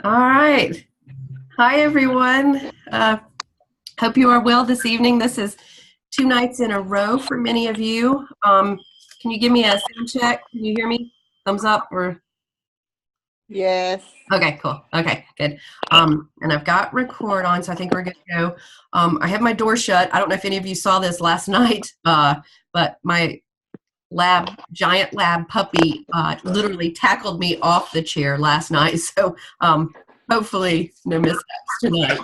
All right. Hi, everyone. Hope you are well this evening. This is 2 nights in a row for many of you. Can you give me a sound check? Can you hear me? Thumbs up or? Yes. Okay, cool. Okay, good. And I've got record on, so I think we're good to go. I have my door shut. I don't know if any of you saw this last night, but my giant lab puppy literally tackled me off the chair last night. So hopefully no mishaps tonight.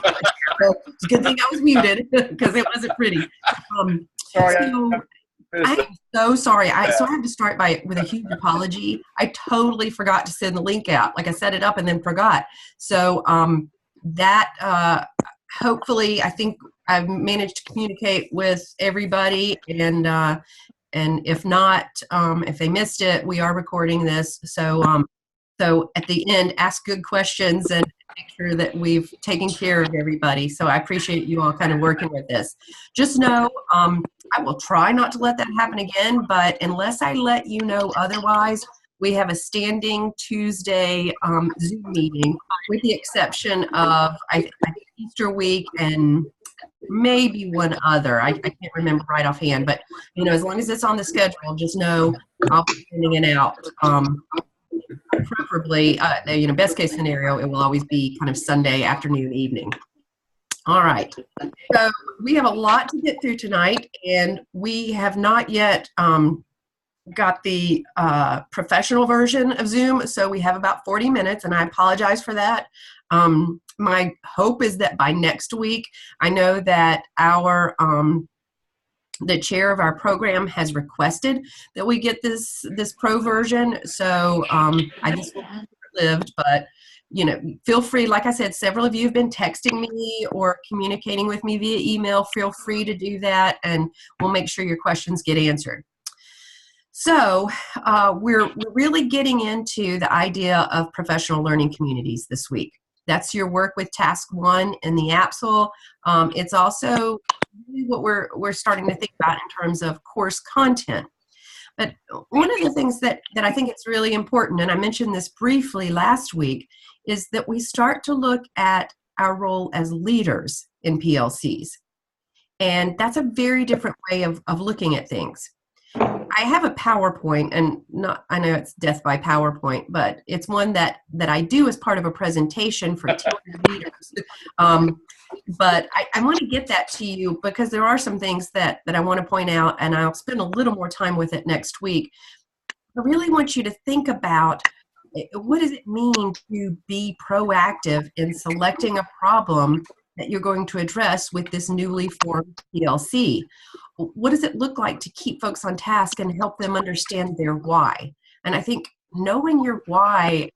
So it's a good thing I was muted because it wasn't pretty. Sorry. I am so sorry. I have to start with a huge apology. I totally forgot to send the link out. Like I set it up and then forgot. So hopefully I think I've managed to communicate with everybody, and if not, if they missed it, we are recording this. So at the end, ask good questions and make sure that we've taken care of everybody. So I appreciate you all kind of working with this. Just know I will try not to let that happen again, but unless I let you know otherwise, we have a standing Tuesday Zoom meeting, with the exception of I think Easter week and maybe one other. I can't remember right offhand, but as long as it's on the schedule, just know I'll be sending it out. Preferably, best case scenario, it will always be kind of Sunday afternoon, evening. All right. So we have a lot to get through tonight, and we have not yet got the professional version of Zoom. So we have about 40 minutes, and I apologize for that. My hope is that by next week, I know that the chair of our program has requested that we get this pro version. So I just lived, but feel free. Like I said, several of you have been texting me or communicating with me via email. Feel free to do that, and we'll make sure your questions get answered. So we're really getting into the idea of professional learning communities this week. That's your work with Task 1 in the APSL. It's also really what we're starting to think about in terms of course content. But one of the things that I think it's really important, and I mentioned this briefly last week, is that we start to look at our role as leaders in PLCs. And that's a very different way of looking at things. I have a PowerPoint, and I know it's death by PowerPoint, but it's one that I do as part of a presentation for leaders. But I want to get that to you because there are some things that I want to point out, and I'll spend a little more time with it next week. I really want you to think about what does it mean to be proactive in selecting a problem that you're going to address with this newly formed PLC. What does it look like to keep folks on task and help them understand their why? And I think knowing your why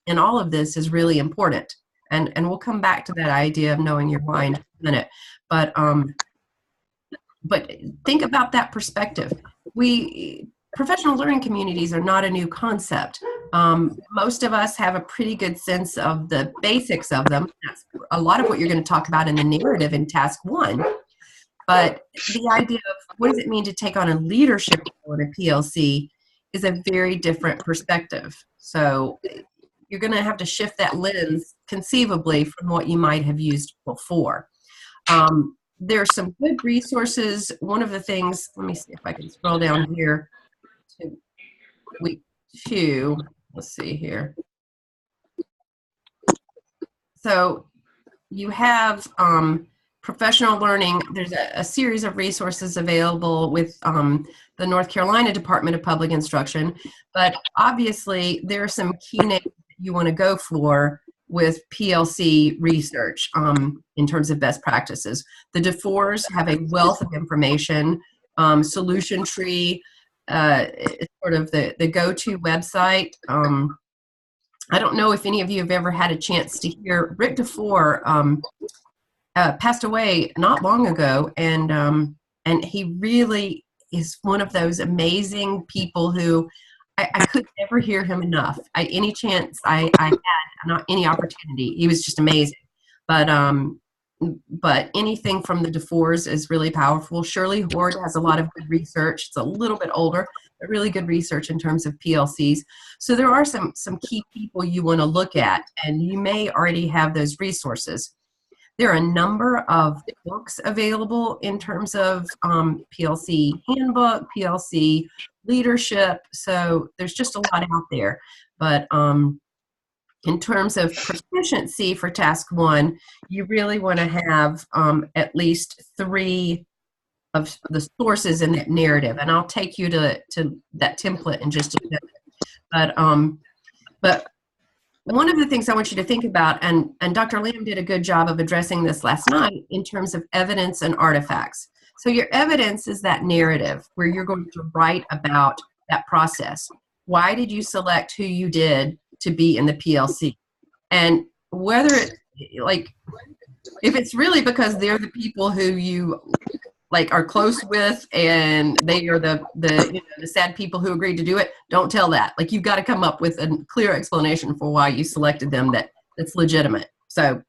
in all of this is really important. And we'll come back to that idea of knowing your why in a minute. But think about that perspective. Professional learning communities are not a new concept. Most of us have a pretty good sense of the basics of them. That's a lot of what you're going to talk about in the narrative in Task 1. But the idea of what does it mean to take on a leadership role in a PLC is a very different perspective. So you're going to have to shift that lens conceivably from what you might have used before. There's some good resources. One of the things, let me see if I can scroll down here to week 2. Let's see here. So you have professional learning. There's a series of resources available with the North Carolina Department of Public Instruction, but obviously there are some key names that you want to go for with PLC research in terms of best practices. The DeFores have a wealth of information. Solution Tree is sort of the go-to website. I don't know if any of you have ever had a chance to hear Rick DeFore passed away not long ago, and he really is one of those amazing people who I could never hear him enough. Any chance I had, not any opportunity, he was just amazing. But anything from the DeFores is really powerful. Shirley Horde has a lot of good research. It's a little bit older, really good research in terms of PLCs. So there are some key people you want to look at, and you may already have those resources. There are a number of books available in terms of PLC handbook, PLC leadership. So there's just a lot out there. But in terms of proficiency for task 1, you really want to have at least 3 of the sources in that narrative. And I'll take you to that template in just a minute. But one of the things I want you to think about, and Dr. Lamb did a good job of addressing this last night in terms of evidence and artifacts. So your evidence is that narrative where you're going to write about that process. Why did you select who you did to be in the PLC? And whether it, like, if it's really because they're the people who you like are close with and they are the sad people who agreed to do it, don't tell that. Like, you've got to come up with a clear explanation for why you selected them that's legitimate. So,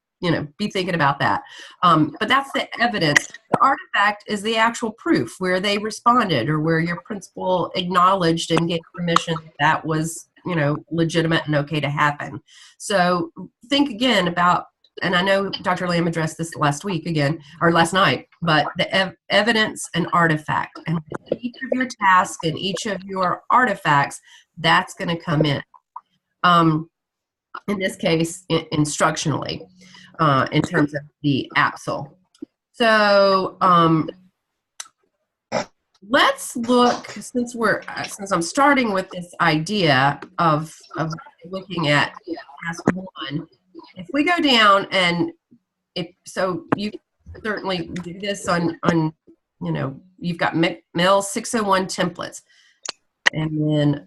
be thinking about that. But that's the evidence. The artifact is the actual proof where they responded or where your principal acknowledged and gave permission that was, legitimate and okay to happen. So think again about, and I know Dr. Lamb addressed this last night, but the evidence and artifact, and each of your tasks and each of your artifacts, that's going to come in this case, instructionally, in terms of the APSL. So let's look, since I'm starting with this idea of looking at task 1. If we go down and so you certainly do this on you've got mels601 templates, and then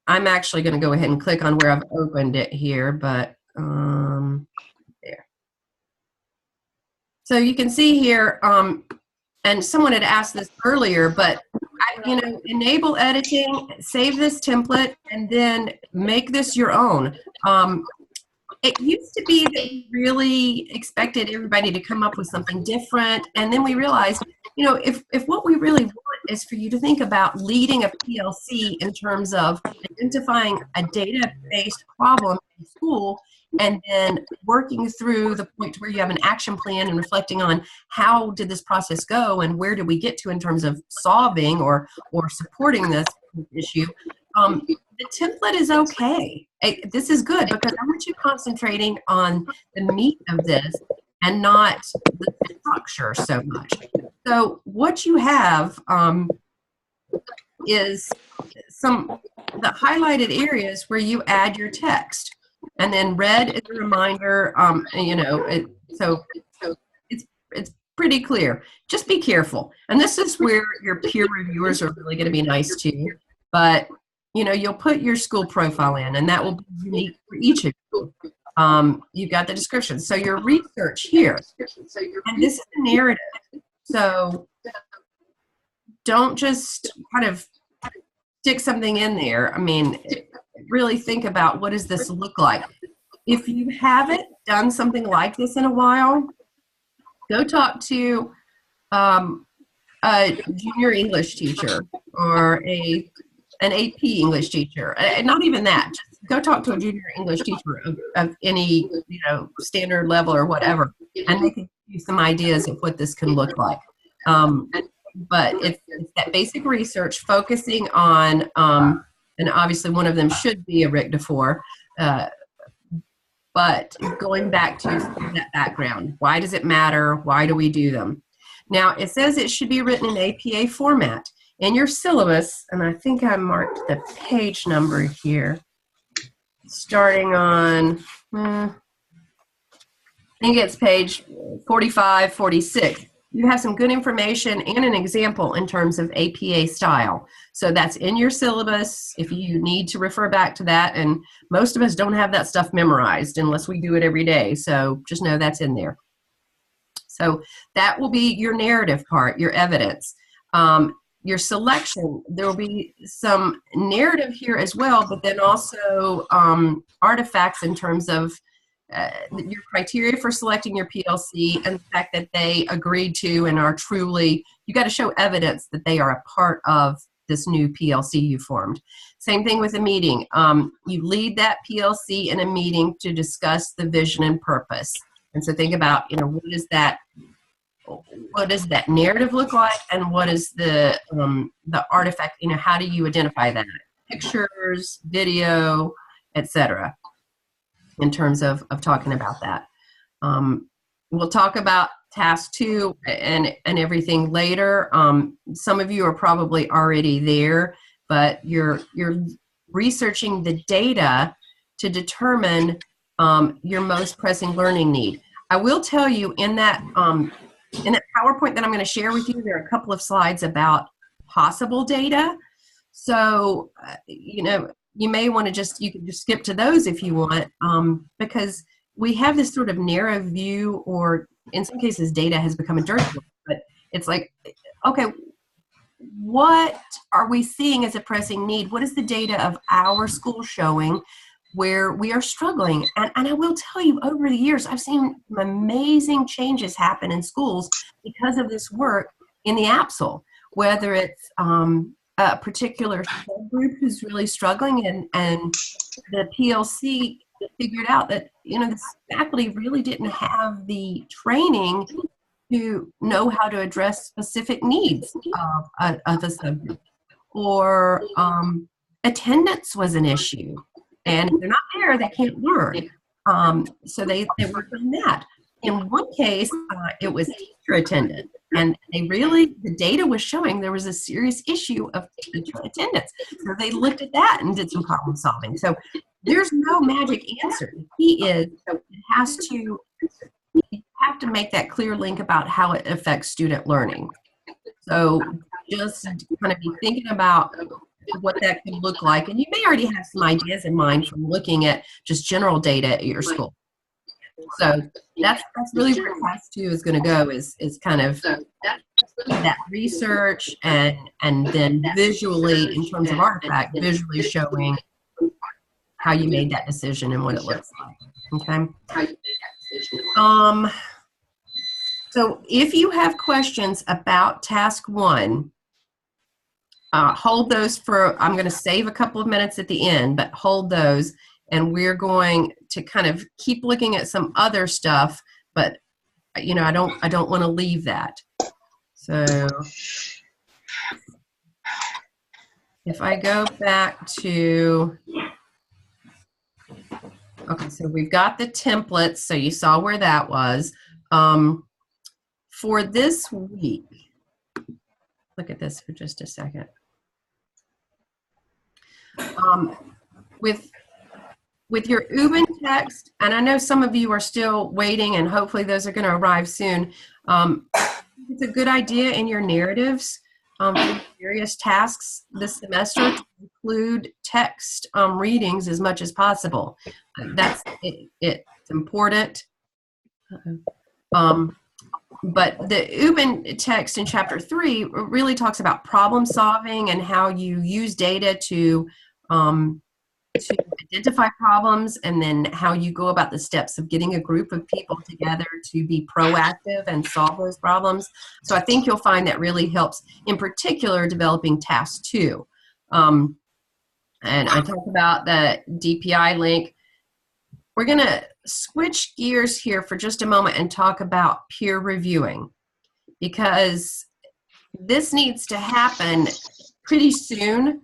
I'm actually going to go ahead and click on where I've opened it here, but there. So you can see here, and someone had asked this earlier, but enable editing, save this template, and then make this your own. It used to be that we really expected everybody to come up with something different, and then we realized, if what we really want is for you to think about leading a PLC in terms of identifying a data-based problem in school, and then working through the point to where you have an action plan and reflecting on how did this process go and where did we get to in terms of solving or supporting this issue. The template is okay. This is good because I want you concentrating on the meat of this and not the structure so much. So what you have is the highlighted areas where you add your text, and then red is a reminder. So it's pretty clear. Just be careful, and this is where your peer reviewers are really going to be nice to you. But you'll put your school profile in, and that will be unique for each of you. You've got the description. So your research here, and this is the narrative. So don't just kind of stick something in there. I mean, really think about, what does this look like? If you haven't done something like this in a while, go talk to a junior English teacher or an AP English teacher. Not even that. Just go talk to a junior English teacher of any standard level or whatever, and they can give you some ideas of what this can look like. But it's that basic research focusing on, and obviously one of them should be a RIC to 4, but going back to that background. Why does it matter? Why do we do them? Now, it says it should be written in APA format. In your syllabus, and I think I marked the page number here, starting on, I think it's page 45, 46. You have some good information and an example in terms of APA style. So that's in your syllabus if you need to refer back to that. And most of us don't have that stuff memorized unless we do it every day. So just know that's in there. So that will be your narrative part, your evidence. Your selection, there will be some narrative here as well, but then also artifacts in terms of your criteria for selecting your PLC and the fact that they agreed to and are truly, you got to show evidence that they are a part of this new PLC you formed. Same thing with a meeting. You lead that PLC in a meeting to discuss the vision and purpose. And so think about, what does that narrative look like, and what is the artifact, how do you identify that? Pictures, video, etc. in terms of talking about that. We'll talk about task 2 and everything later. Some of you are probably already there, but you're researching the data to determine your most pressing learning need. I will tell you in that PowerPoint that I'm going to share with you, there are a couple of slides about possible data. So, you may want to you can just skip to those if you want, because we have this sort of narrow view, or in some cases data has become a dirt word, but it's like, okay, what are we seeing as a pressing need? What is the data of our school showing where we are struggling? And I will tell you, over the years, I've seen amazing changes happen in schools because of this work in the APSL, whether it's a particular subgroup who's really struggling, and the PLC figured out that the faculty really didn't have the training to know how to address specific needs of a subgroup, or attendance was an issue, and if they're not there, they can't learn. So they worked on that. In one case, it was teacher attendance, and the data was showing there was a serious issue of teacher attendance. So they looked at that and did some problem solving. So there's no magic answer. The key is you have to make that clear link about how it affects student learning. So just kind of be thinking about what that could look like. And you may already have some ideas in mind from looking at just general data at your school. So that's really where task 2 is going to go, is kind of that research, and then visually, in terms of artifact, visually showing how you made that decision and what it looks like. Okay. So if you have questions about task 1, hold those for, I'm going to save a couple of minutes at the end, but hold those, and we're going to kind of keep looking at some other stuff, but I don't want to leave that. So if I go back to, okay, so we've got the templates, so you saw where that was. For this week, look at this for just a second. With your UBIN text, and I know some of you are still waiting, and hopefully those are going to arrive soon. It's a good idea in your narratives for various tasks this semester to include text readings as much as possible. That's it's important. But the UBIN text in chapter 3 really talks about problem solving and how you use data to identify problems, and then how you go about the steps of getting a group of people together to be proactive and solve those problems. So I think you'll find that really helps, in particular, developing task 2. And I talked about the DPI link. We're going to switch gears here for just a moment and talk about peer reviewing, because this needs to happen pretty soon,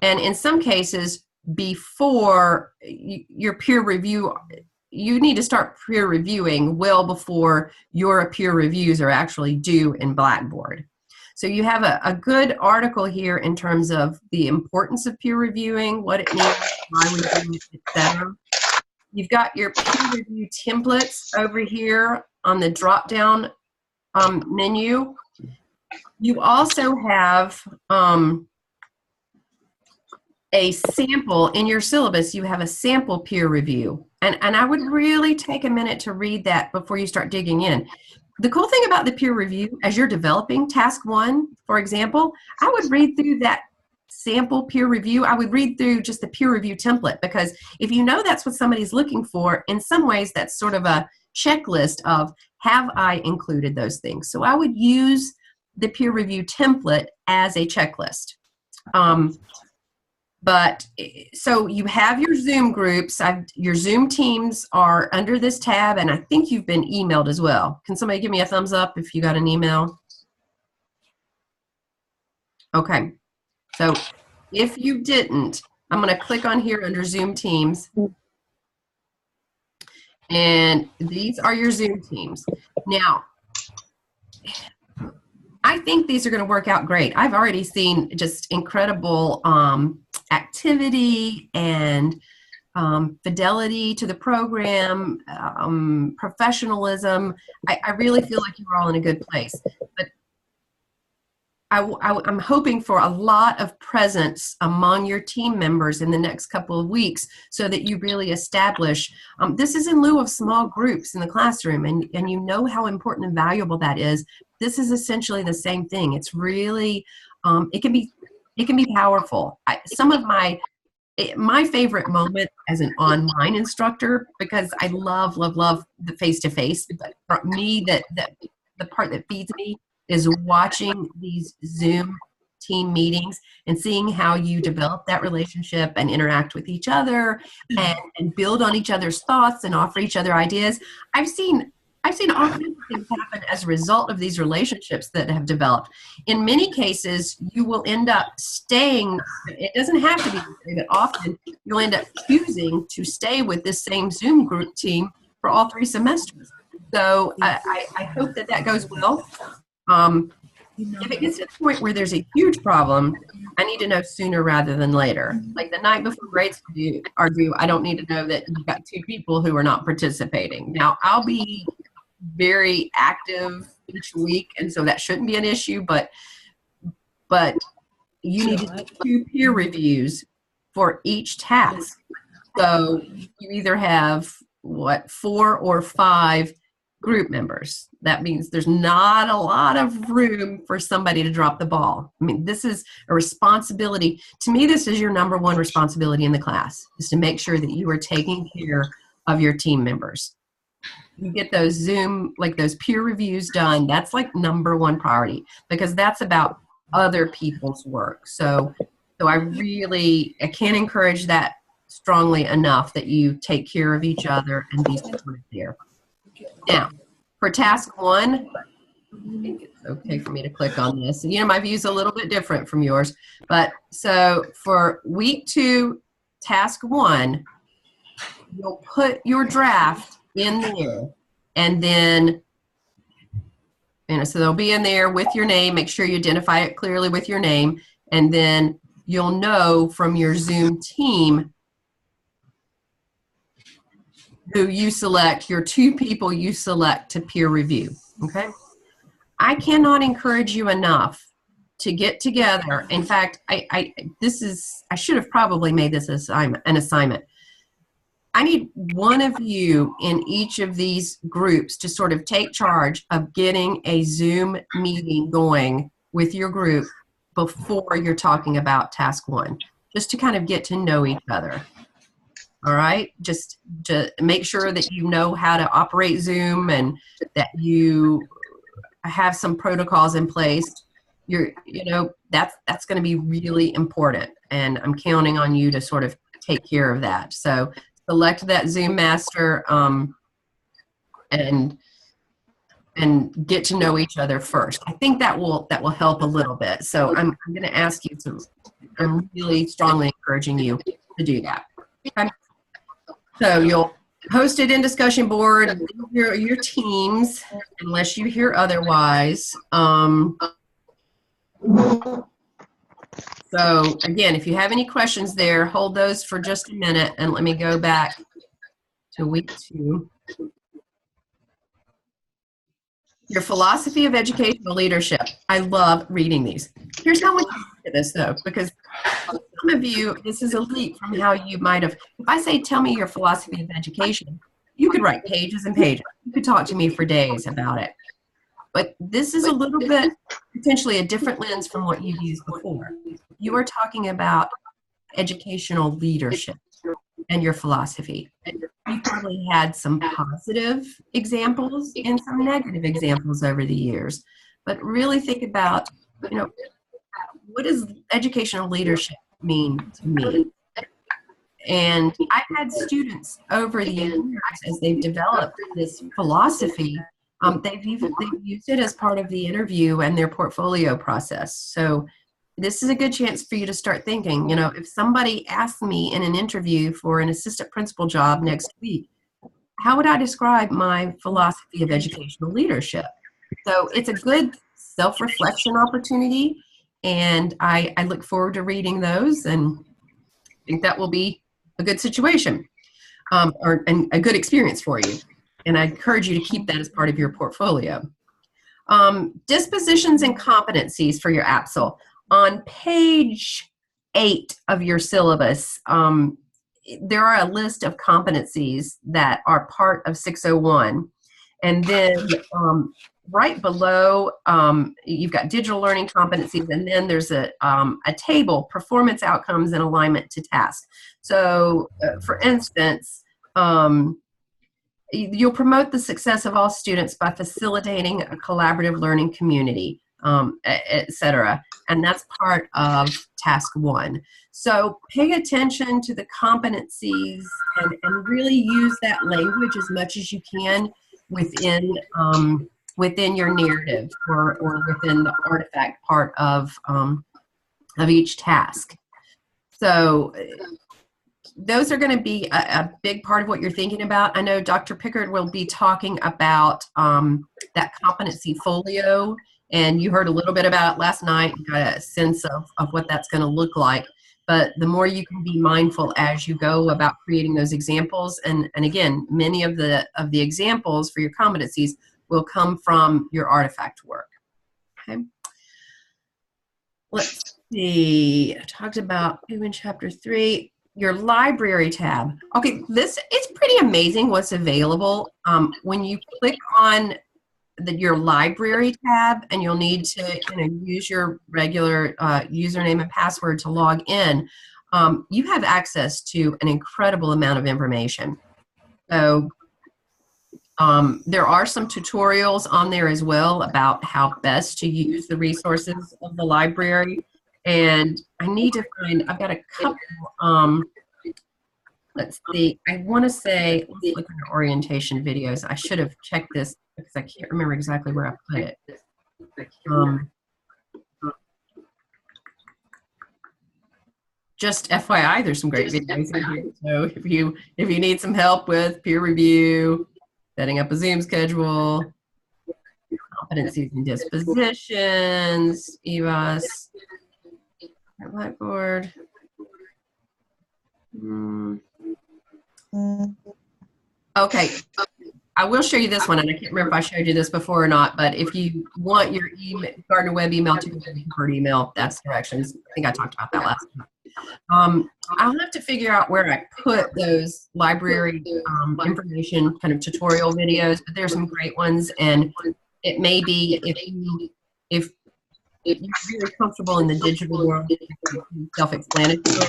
and in some cases before your peer review. You need to start peer reviewing well before your peer reviews are actually due in Blackboard. So you have a good article here in terms of the importance of peer reviewing, what it means, why we do it, etc. You've got your peer review templates over here on the drop-down menu. You also have a sample in your syllabus. You have a sample peer review. And I would really take a minute to read that before you start digging in. The cool thing about the peer review, as you're developing task 1, for example, I would read through that sample peer review. I would read through just the peer review template, because if you know that's what somebody's looking for, in some ways that's sort of a checklist of, have I included those things? So I would use the peer review template as a checklist. But so you have your Zoom groups. Your Zoom teams are under this tab, and I think you've been emailed as well. Can somebody give me a thumbs up if you got an email? Okay. So if you didn't, I'm going to click on here under Zoom Teams. And these are your Zoom teams. Now, I think these are going to work out great. I've already seen just incredible activity and fidelity to the program, professionalism. I really feel like you're all in a good place. But I'm hoping for a lot of presence among your team members in the next couple of weeks so that you really establish, this is in lieu of small groups in the classroom, and you know how important and valuable that is. This is essentially the same thing. It's really, it can be powerful. Some of my favorite moment as an online instructor, because I love the face-to-face, but for me, the part that feeds me is watching these Zoom team meetings and seeing how you develop that relationship and interact with each other and build on each other's thoughts and offer each other ideas. I've seen all kinds of things happen as a result of these relationships that have developed. In many cases, you will end up staying. It doesn't have to be this way, but often you'll end up choosing to stay with this same Zoom group team for all 3 semesters. So I hope that goes well. If it gets to the point where there's a huge problem, I need to know sooner rather than later. Like the night before grades are due, I don't need to know that you've got 2 people who are not participating. Now, I'll be very active each week, and so that shouldn't be an issue, but you need to do 2 peer reviews for each task. So you either have, 4 or 5 group members. That means there's not a lot of room for somebody to drop the ball. I mean, this is a responsibility. To me, this is your number 1 responsibility in the class, is to make sure that you are taking care of your team members. You get those Zoom, like those peer reviews done, that's like number 1 priority, because that's about other people's work. So I can't encourage that strongly enough, that you take care of each other and be supportive there. Now, for task 1, I think it's okay for me to click on this. And, my view is a little bit different from yours. But so for week 2, task 1, you'll put your draft in there. And then, so they'll be in there with your name. Make sure you identify it clearly with your name. And then you'll know from your Zoom team who you select, your 2 people you select to peer review, okay? I cannot encourage you enough to get together. In fact, I should have probably made this an assignment. I need one of you in each of these groups to sort of take charge of getting a Zoom meeting going with your group before you're talking about task 1, just to kind of get to know each other. All right, just to make sure that you know how to operate Zoom and that you have some protocols in place. That's going to be really important, and I'm counting on you to sort of take care of that. So select that Zoom master and get to know each other first. I think that will help a little bit. So I'm going to ask you to. I'm really strongly encouraging you to do that. Okay? So you'll post it in discussion board, your teams, unless you hear otherwise. So again, if you have any questions there, hold those for just a minute, and let me go back to week 2. Your philosophy of educational leadership. I love reading these. Here's how I look at this, though, because some of you, this is a leap from how you might have. If I say, tell me your philosophy of education, you could write pages and pages. You could talk to me for days about it. But this is a little bit, potentially a different lens from what you've used before. You are talking about educational leadership and your philosophy. You've probably had some positive examples and some negative examples over the years. But really think about, what does educational leadership mean to me? And I've had students over the years, as they've developed this philosophy, they've used it as part of the interview and their portfolio process. So this is a good chance for you to start thinking, you know, if somebody asked me in an interview for an assistant principal job next week, how would I describe my philosophy of educational leadership? So it's a good self-reflection opportunity, and I look forward to reading those, and think that will be a good situation, and a good experience for you. And I encourage you to keep that as part of your portfolio. Dispositions and competencies for your APSL. On page 8 of your syllabus, there are a list of competencies that are part of 601. And then right below, you've got digital learning competencies, and then there's a table, performance outcomes and alignment to task. So, for instance, you'll promote the success of all students by facilitating a collaborative learning community, etc. And that's part of task 1. So pay attention to the competencies and really use that language as much as you can within your narrative or within the artifact part of each task. So those are going to be a big part of what you're thinking about. I know Dr. Pickard will be talking about that competency folio, and you heard a little bit about it last night. You got a sense of what that's going to look like. But the more you can be mindful as you go about creating those examples, and again, many of the examples for your competencies will come from your artifact work. Okay. Let's see. I talked about in chapter 3. Your library tab. Okay, it's pretty amazing what's available. When you click on your library tab, and you'll need to use your regular username and password to log in, you have access to an incredible amount of information. So there are some tutorials on there as well about how best to use the resources of the library. And I need to find, I've got a couple, let's see, I want to say, let's look at orientation videos. I should have checked this because I can't remember exactly where I put it. Just FYI, there's some great videos in here. So if you need some help with peer review, setting up a Zoom schedule, competencies and dispositions, EVAS, Blackboard. Okay, I will show you this one, and I can't remember if I showed you this before or not, but if you want your Gardner Web email to go to Preferred email, that's directions. I think I talked about that last time. I'll have to figure out where I put those library information kind of tutorial videos, but there's some great ones, and it may be if you're really comfortable in the digital world, self-explanatory,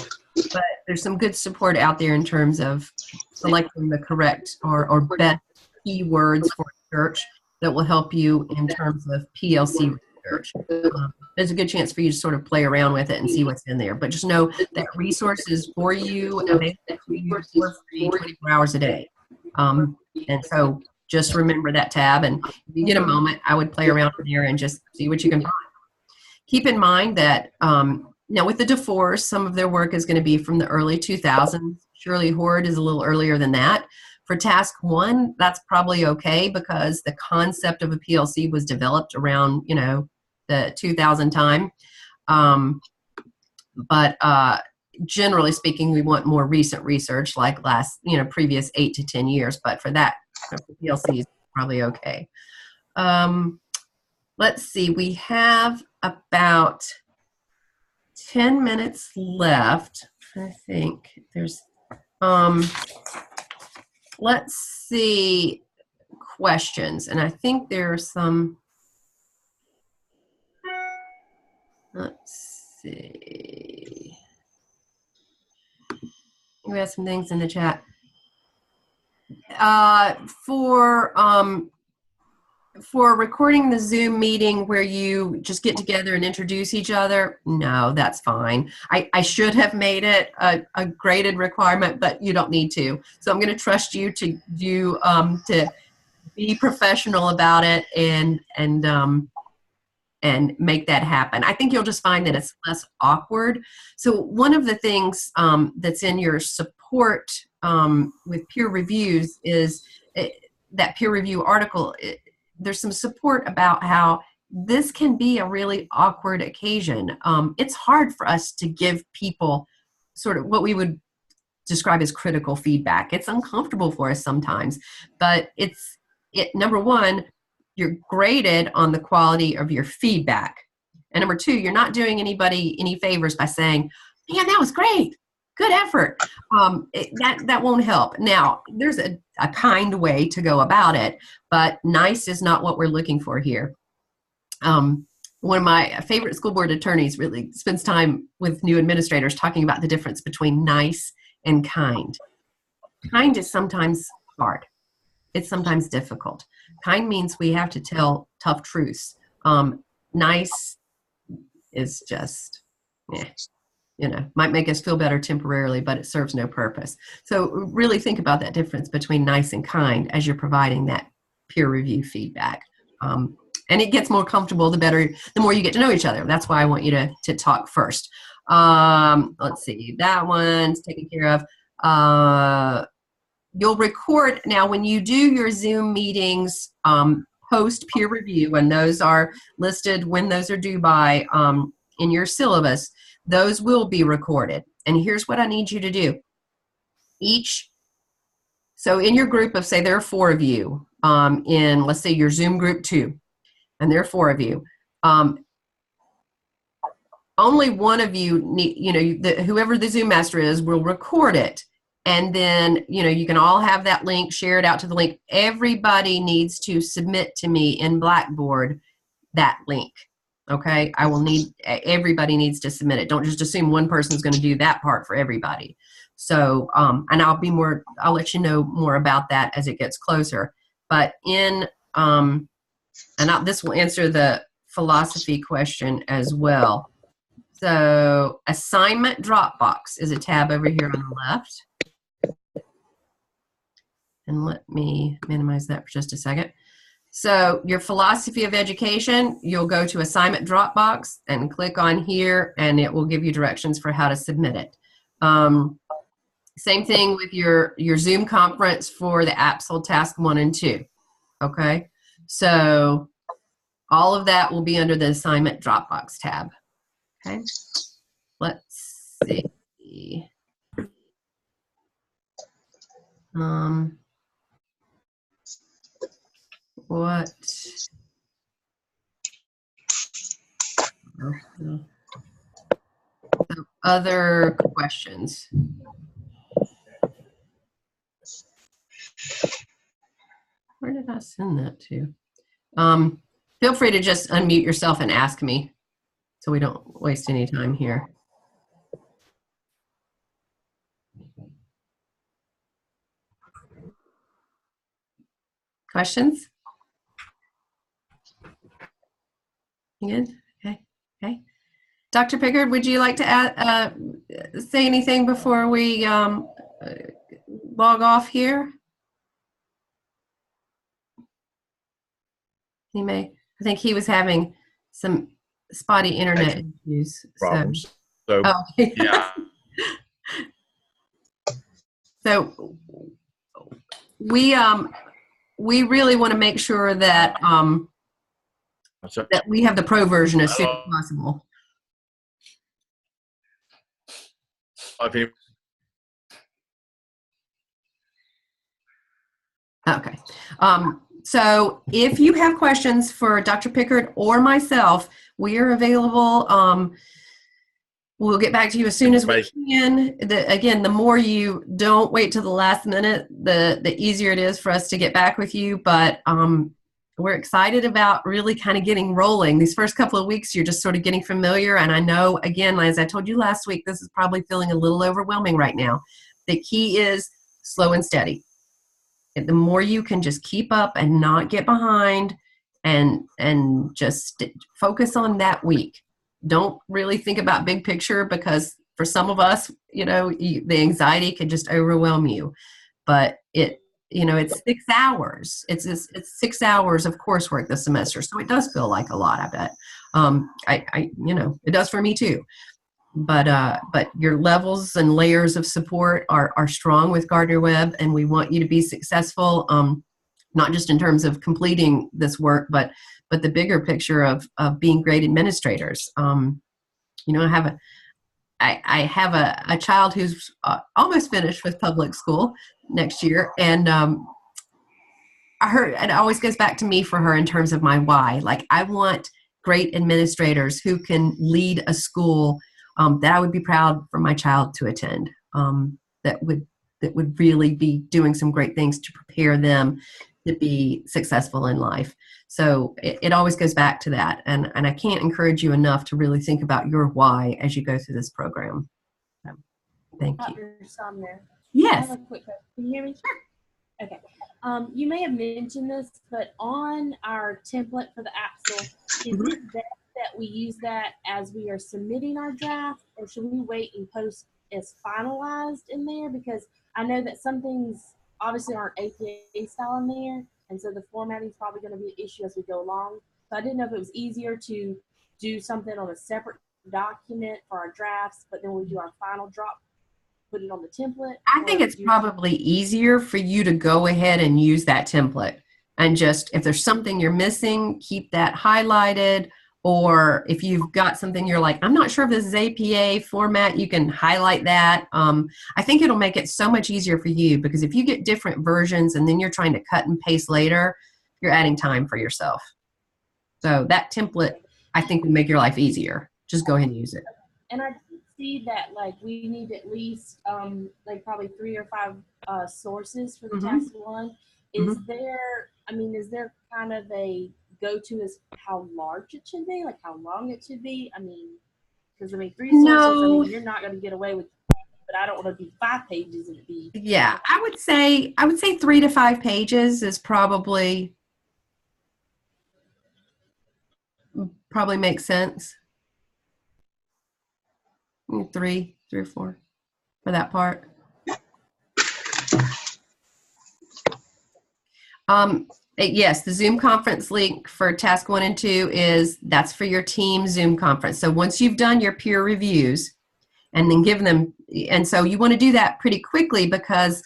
but there's some good support out there in terms of selecting the correct or best keywords for search that will help you in terms of PLC research. There's a good chance for you to sort of play around with it and see what's in there, but just know that resources for you available for you for free 24 hours a day. And so just remember that tab, and if you get a moment, I would play around in there and just see what you can find. Keep in mind that now with the DeForest, some of their work is going to be from the early 2000s. Shirley Horde is a little earlier than that. For task 1, that's probably okay because the concept of a PLC was developed around, the 2000 time. But generally speaking, we want more recent research like previous 8 to 10 years. But for that, for PLC is probably okay. Let's see, we have about 10 minutes left. I think there's, let's see, questions. And I think there are some, let's see. We have some things in the chat. For for recording the Zoom meeting where you just get together and introduce each other, no, that's fine. I should have made it a graded requirement, but you don't need to. So I'm going to trust you to to be professional about it and make that happen. I think you'll just find that it's less awkward. So one of the things that's in your support with peer reviews is that peer review article. There's some support about how this can be a really awkward occasion. It's hard for us to give people sort of what we would describe as critical feedback. It's uncomfortable for us sometimes, but number one, you're graded on the quality of your feedback. And number two, you're not doing anybody any favors by saying, man, that was great. Good effort. That won't help. Now, there's a kind way to go about it, but nice is not what we're looking for here. One of my favorite school board attorneys really spends time with new administrators talking about the difference between nice and kind. Kind is sometimes hard. It's sometimes difficult. Kind means we have to tell tough truths. Nice is just, might make us feel better temporarily, but it serves no purpose. So really think about that difference between nice and kind as you're providing that peer review feedback. And it gets more comfortable the more you get to know each other. That's why I want you to talk first. Let's see, that one's taken care of. You'll record, now when you do your Zoom meetings post peer review, and those are listed when those are due by in your syllabus, those will be recorded. And here's what I need you to do. So in your group of, say there are 4 of you, in let's say your Zoom group 2, and there are 4 of you, only one of you whoever the Zoom master is will record it. And then, you can all have that link, share it out to the link. Everybody needs to submit to me in Blackboard that link. Okay? Everybody needs to submit it. Don't just assume one person's going to do that part for everybody. So, and I'll let you know more about that as it gets closer. But this will answer the philosophy question as well. So, assignment Dropbox is a tab over here on the left. And let me minimize that for just a second. So your philosophy of education, you'll go to assignment Dropbox and click on here, and it will give you directions for how to submit it. Same thing with your Zoom conference for the APSL task 1 and 2. Okay, so all of that will be under the assignment Dropbox tab. Okay, let's see. What? Other questions? Where did I send that to? Feel free to just unmute yourself and ask me so we don't waste any time here. Questions? You good? Okay. Dr. Pickard, would you like to say anything before we log off here? I think he was having some spotty internet issues. Problems. So, okay. Yeah. So we really want to make sure that that we have the pro version as soon as possible. Okay. So if you have questions for Dr. Pickard or myself, we are available. We'll get back to you as soon as we can. Again, the more you don't wait till the last minute, the easier it is for us to get back with you. But we're excited about really kind of getting rolling. These first couple of weeks, you're just sort of getting familiar. And I know, again, as I told you last week, this is probably feeling a little overwhelming right now. The key is slow and steady. The more you can just keep up and not get behind, and just focus on that week. Don't really think about big picture, because for some of us, the anxiety could just overwhelm you. But it's 6 hours. It's 6 hours of coursework this semester, so it does feel like a lot. I bet. It does for me too. But your levels and layers of support are strong with Gardner Webb, and we want you to be successful. Not just in terms of completing this work, but the bigger picture of being great administrators. I have a child who's almost finished with public school next year, and it always goes back to me for her in terms of my why. Like, I want great administrators who can lead a school that I would be proud for my child to attend. That would really be doing some great things to prepare them to be successful in life. So it always goes back to that. And I can't encourage you enough to really think about your why as you go through this program. Thank you. Dr. Sumner. Yes. I have a quick question. Can you hear me? Sure. Okay. You may have mentioned this, but on our template for the APSL, is it best that we use that as we are submitting our draft, or should we wait and post as finalized in there? Because I know that some things obviously aren't APA style in there, and so the formatting is probably going to be an issue as we go along. So I didn't know if it was easier to do something on a separate document for our drafts, but then when we do our final drop, put it on the template. I think it's probably easier for you to go ahead and use that template, and just, if there's something you're missing, keep that highlighted. Or if you've got something you're like, I'm not sure if this is APA format, you can highlight that. I think it'll make it so much easier for you, because if you get different versions and then you're trying to cut and paste later, you're adding time for yourself. So that template, I think, will make your life easier. Just go ahead and use it. And I see that, like, we need at least like probably 3 or 5 sources for the task one. Is there kind of a go-to as how large it should be, like how long it should be? I mean, because 3 sources, you're not going to get away with, but I don't want to do 5 pages and it be. Yeah, I would say 3 to 5 pages is probably makes sense. 3 or 4 for that part. Yes, the Zoom conference link for task 1 and 2 that's for your team Zoom conference. So once you've done your peer reviews and then give them, and so you want to do that pretty quickly, because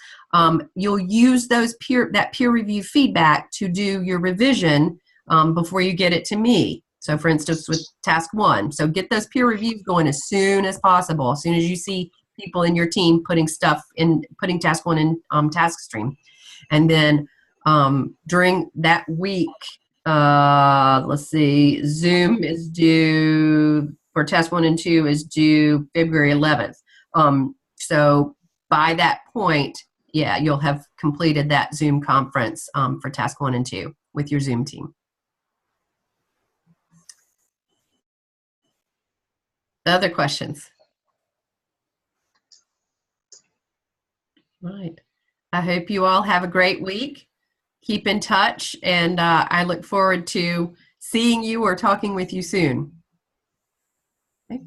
you'll use that peer review feedback to do your revision before you get it to me. So for instance, with task 1, so get those peer reviews going as soon as possible, as soon as you see people in your team putting task 1 in task stream. And then during that week, let's see, Zoom is due for task 1 and 2 is due February 11th. So by that point, yeah, you'll have completed that Zoom conference for task 1 and 2 with your Zoom team. Other questions? Right. I hope you all have a great week. Keep in touch, and I look forward to seeing you or talking with you soon. Okay.